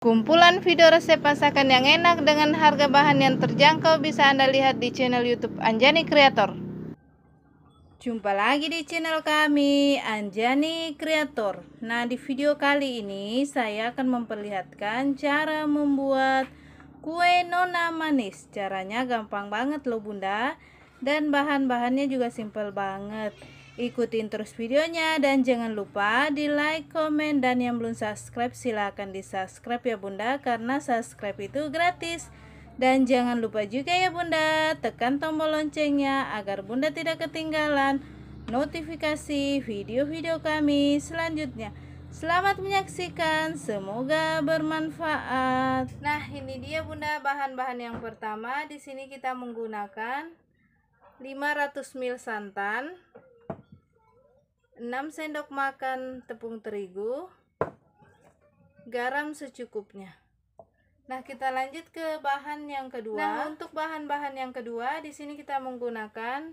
Kumpulan video resep masakan yang enak dengan harga bahan yang terjangkau bisa Anda lihat di channel YouTube Anjani Creator. Jumpa lagi di channel kami, Anjani Creator. Nah, di video kali ini saya akan memperlihatkan cara membuat kue nona manis. Caranya gampang banget loh Bunda, dan bahan-bahannya juga simpel banget. Ikutin terus videonya dan jangan lupa di like, komen, dan yang belum subscribe silahkan di subscribe ya Bunda, karena subscribe itu gratis. Dan jangan lupa juga ya Bunda, tekan tombol loncengnya agar Bunda tidak ketinggalan notifikasi video-video kami selanjutnya. Selamat menyaksikan, semoga bermanfaat. Nah, ini dia Bunda bahan-bahan yang pertama. Di sini kita menggunakan 500 ml santan, 6 sendok makan tepung terigu, garam secukupnya. Nah, kita lanjut ke bahan yang kedua. Nah, untuk bahan-bahan yang kedua di sini kita menggunakan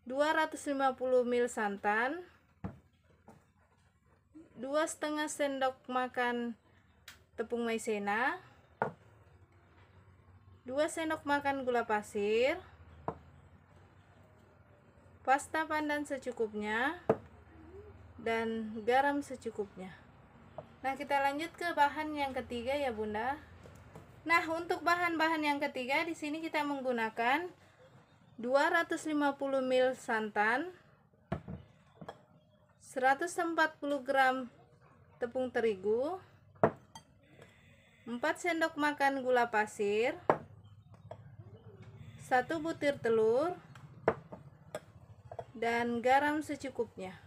250 ml santan, 2,5 sendok makan tepung maizena, 2 sendok makan gula pasir, pasta pandan secukupnya, dan garam secukupnya. Nah, kita lanjut ke bahan yang ketiga ya Bunda. Nah, untuk bahan-bahan yang ketiga di sini kita menggunakan 250 ml santan, 140 gram tepung terigu, 4 sendok makan gula pasir, 1 butir telur, dan garam secukupnya.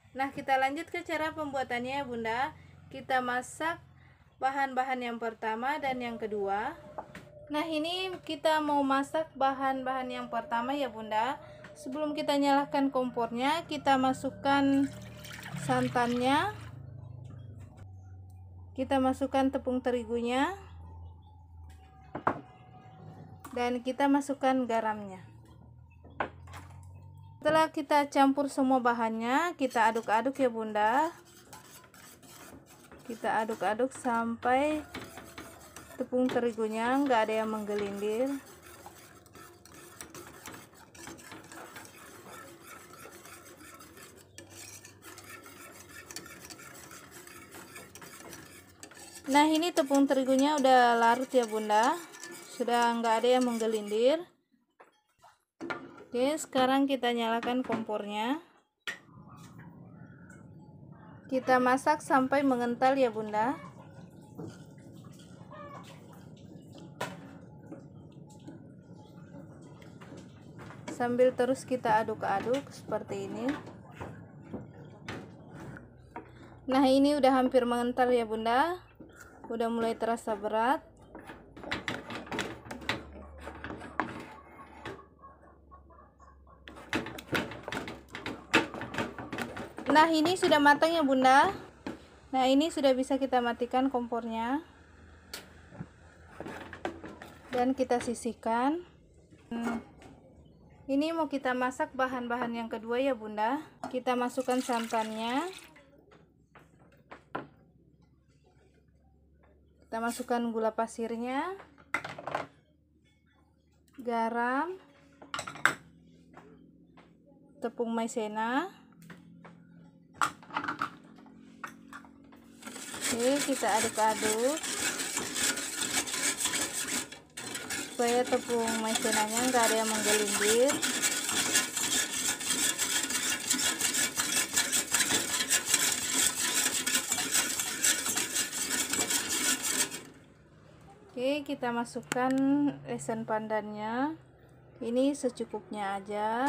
Nah, kita lanjut ke cara pembuatannya ya Bunda. Kita masak bahan-bahan yang pertama dan yang kedua. Nah, ini kita mau masak bahan-bahan yang pertama ya Bunda. Sebelum kita nyalakan kompornya, kita masukkan santannya, kita masukkan tepung terigunya, dan kita masukkan garamnya. Setelah kita campur semua bahannya, kita aduk-aduk ya Bunda. Kita aduk-aduk sampai tepung terigunya nggak ada yang menggelindir. Nah, ini tepung terigunya udah larut ya Bunda, sudah nggak ada yang menggelindir. Oke, sekarang kita nyalakan kompornya. Kita masak sampai mengental ya Bunda. Sambil terus kita aduk-aduk seperti ini. Nah, ini udah hampir mengental ya Bunda. Udah mulai terasa berat. Nah, ini sudah matang ya Bunda. Nah, ini sudah bisa kita matikan kompornya. Dan kita sisihkan. Ini mau kita masak bahan-bahan yang kedua ya Bunda. Kita masukkan santannya. Kita masukkan gula pasirnya, garam, tepung maizena. Oke, kita aduk-aduk supaya tepung maizenanya nggak ada yang menggelindir. Oke, kita masukkan esen pandannya. Ini secukupnya aja.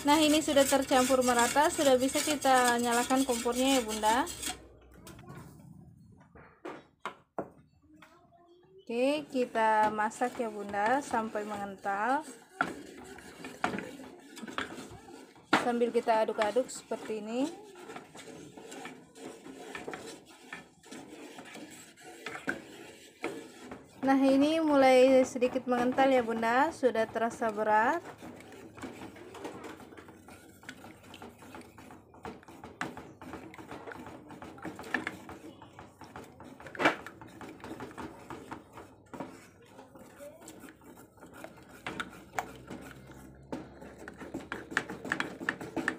Nah, ini sudah tercampur merata, sudah bisa kita nyalakan kompornya ya Bunda. Oke, kita masak ya Bunda sampai mengental. Sambil kita aduk-aduk seperti ini. Nah, ini mulai sedikit mengental ya Bunda, sudah terasa berat.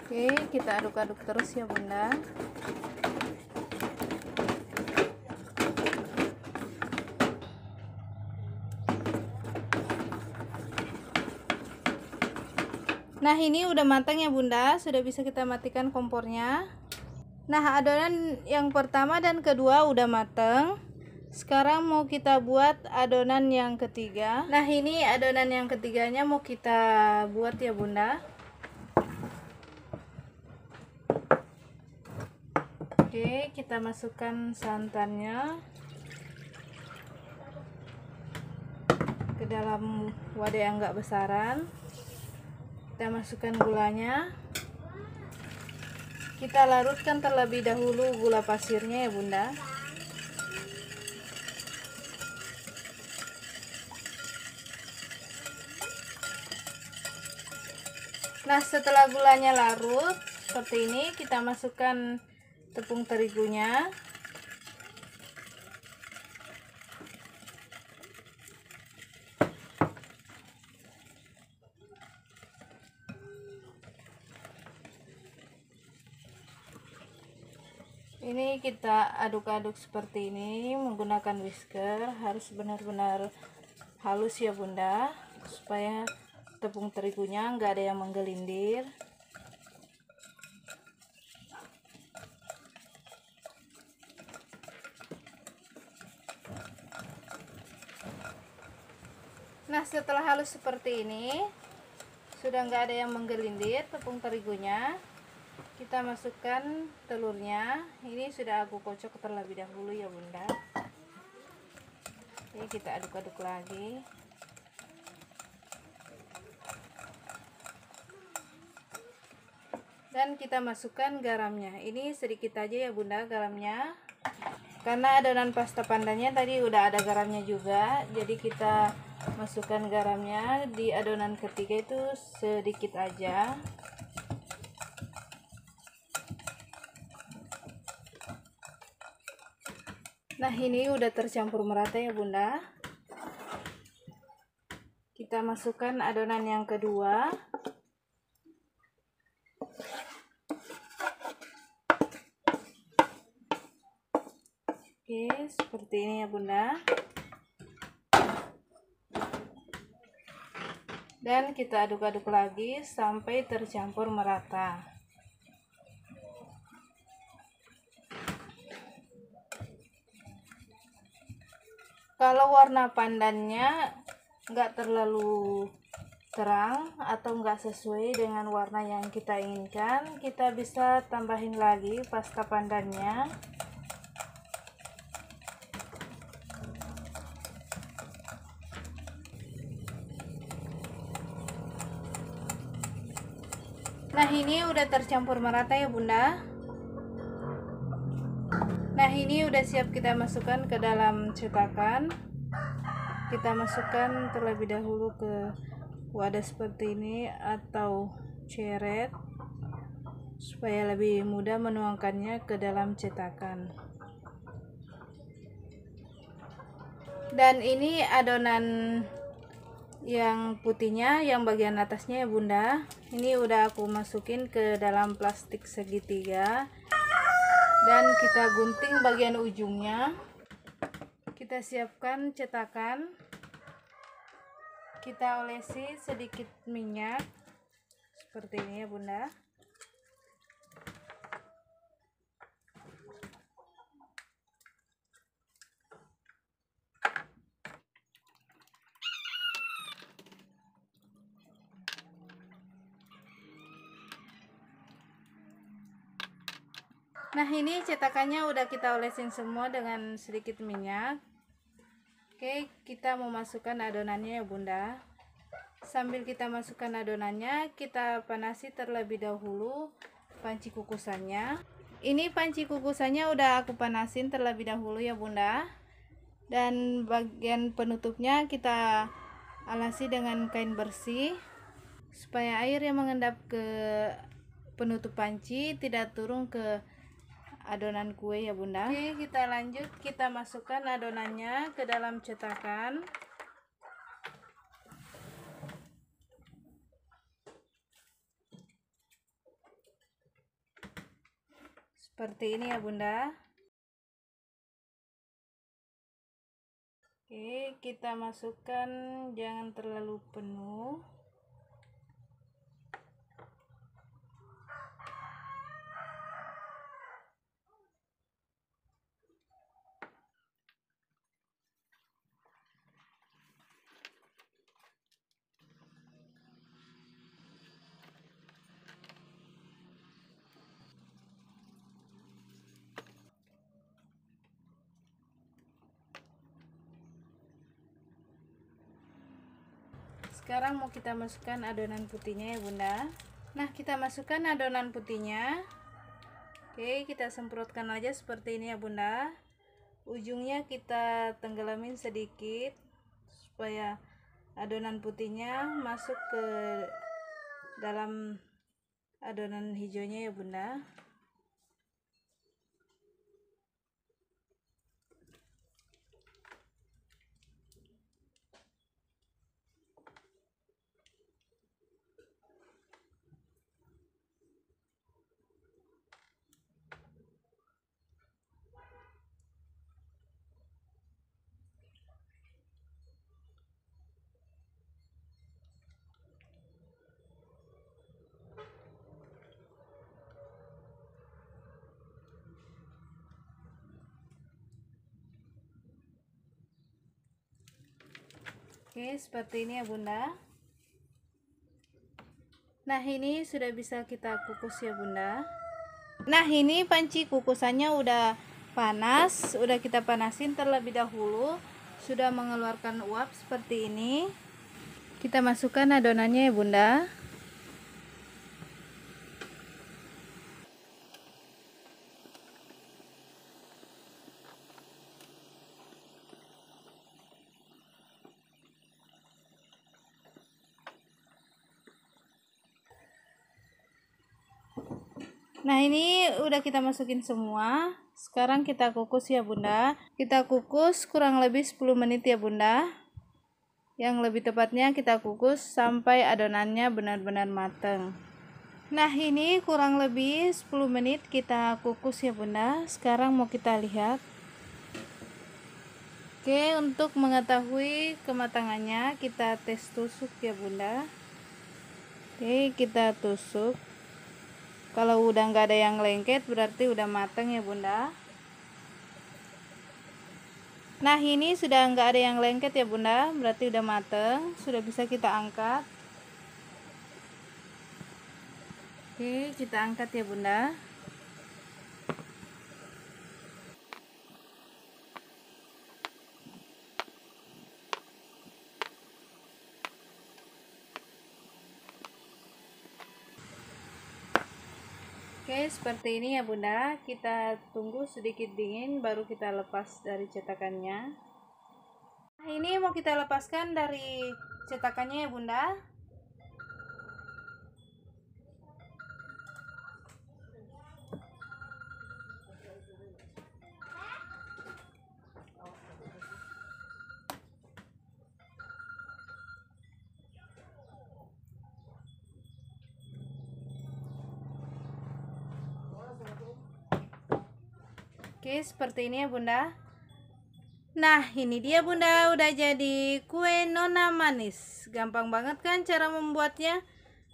Oke, kita aduk-aduk terus ya Bunda. Nah, ini udah matang ya Bunda, sudah bisa kita matikan kompornya. Nah, adonan yang pertama dan kedua udah matang. Sekarang mau kita buat adonan yang ketiga. Nah, ini adonan yang ketiganya mau kita buat ya Bunda. Oke, kita masukkan santannya ke dalam wadah yang enggak besaran. Kita masukkan gulanya. Kita larutkan terlebih dahulu gula pasirnya ya Bunda. Nah, setelah gulanya larut seperti ini, kita masukkan tepung terigunya. Ini kita aduk-aduk seperti ini menggunakan whisker, harus benar-benar halus ya Bunda, supaya tepung terigunya nggak ada yang menggelindir. Nah, setelah halus seperti ini, sudah nggak ada yang menggelindir tepung terigunya, kita masukkan telurnya. Ini sudah aku kocok terlebih dahulu ya Bunda. Ini kita aduk-aduk lagi. Dan kita masukkan garamnya. Ini sedikit aja ya Bunda garamnya, karena adonan pasta pandanya tadi udah ada garamnya juga, jadi kita masukkan garamnya di adonan ketiga itu sedikit aja. Nah, ini udah tercampur merata ya Bunda. Kita masukkan adonan yang kedua. Oke, seperti ini ya Bunda. Dan kita aduk-aduk lagi sampai tercampur merata. Kalau warna pandannya nggak terlalu terang atau nggak sesuai dengan warna yang kita inginkan, kita bisa tambahin lagi pasta pandannya. Nah, ini udah tercampur merata ya Bunda. Nah, ini udah siap kita masukkan ke dalam cetakan. Kita masukkan terlebih dahulu ke wadah seperti ini atau ceret, supaya lebih mudah menuangkannya ke dalam cetakan. Dan ini adonan yang putihnya, yang bagian atasnya ya Bunda, ini udah aku masukin ke dalam plastik segitiga, dan kita gunting bagian ujungnya. Kita siapkan cetakan, kita olesi sedikit minyak seperti ini ya Bunda. Nah, ini cetakannya udah kita olesin semua dengan sedikit minyak. Oke, kita mau masukkan adonannya ya Bunda. Sambil kita masukkan adonannya, kita panasi terlebih dahulu panci kukusannya. Ini panci kukusannya udah aku panasin terlebih dahulu ya Bunda. Dan bagian penutupnya kita alasi dengan kain bersih supaya air yang mengendap ke penutup panci tidak turun ke adonan kue ya bunda. Oke, kita lanjut, kita masukkan adonannya ke dalam cetakan. Seperti ini ya bunda. Oke, kita masukkan, jangan terlalu penuh. Sekarang mau kita masukkan adonan putihnya ya bunda. Nah, kita masukkan adonan putihnya. Oke, kita semprotkan aja seperti ini ya bunda. Ujungnya kita tenggelamin sedikit supaya adonan putihnya masuk ke dalam adonan hijaunya ya bunda. Oke, seperti ini ya bunda. Nah, ini sudah bisa kita kukus ya bunda. Nah, ini panci kukusannya udah panas, udah kita panasin terlebih dahulu, sudah mengeluarkan uap seperti ini. Kita masukkan adonannya ya bunda. Nah, ini udah kita masukin semua. Sekarang kita kukus ya bunda. Kita kukus kurang lebih 10 menit ya bunda. Yang lebih tepatnya kita kukus sampai adonannya benar-benar matang. Nah, ini kurang lebih 10 menit kita kukus ya bunda. Sekarang mau kita lihat. Oke, untuk mengetahui kematangannya kita tes tusuk ya bunda. Oke, kita tusuk. Kalau udah nggak ada yang lengket berarti udah matang ya bunda. Nah, ini sudah nggak ada yang lengket ya bunda, berarti udah matang, sudah bisa kita angkat. Oke, kita angkat ya bunda. Oke, seperti ini ya bunda. Kita tunggu sedikit dingin baru kita lepas dari cetakannya. Nah, ini mau kita lepaskan dari cetakannya ya bunda. Oke, seperti ini ya bunda. Nah, ini dia bunda, udah jadi kue nona manis. Gampang banget kan cara membuatnya?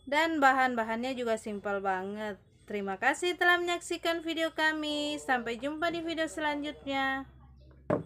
Dan bahan-bahannya juga simpel banget. Terima kasih telah menyaksikan video kami. Sampai jumpa di video selanjutnya.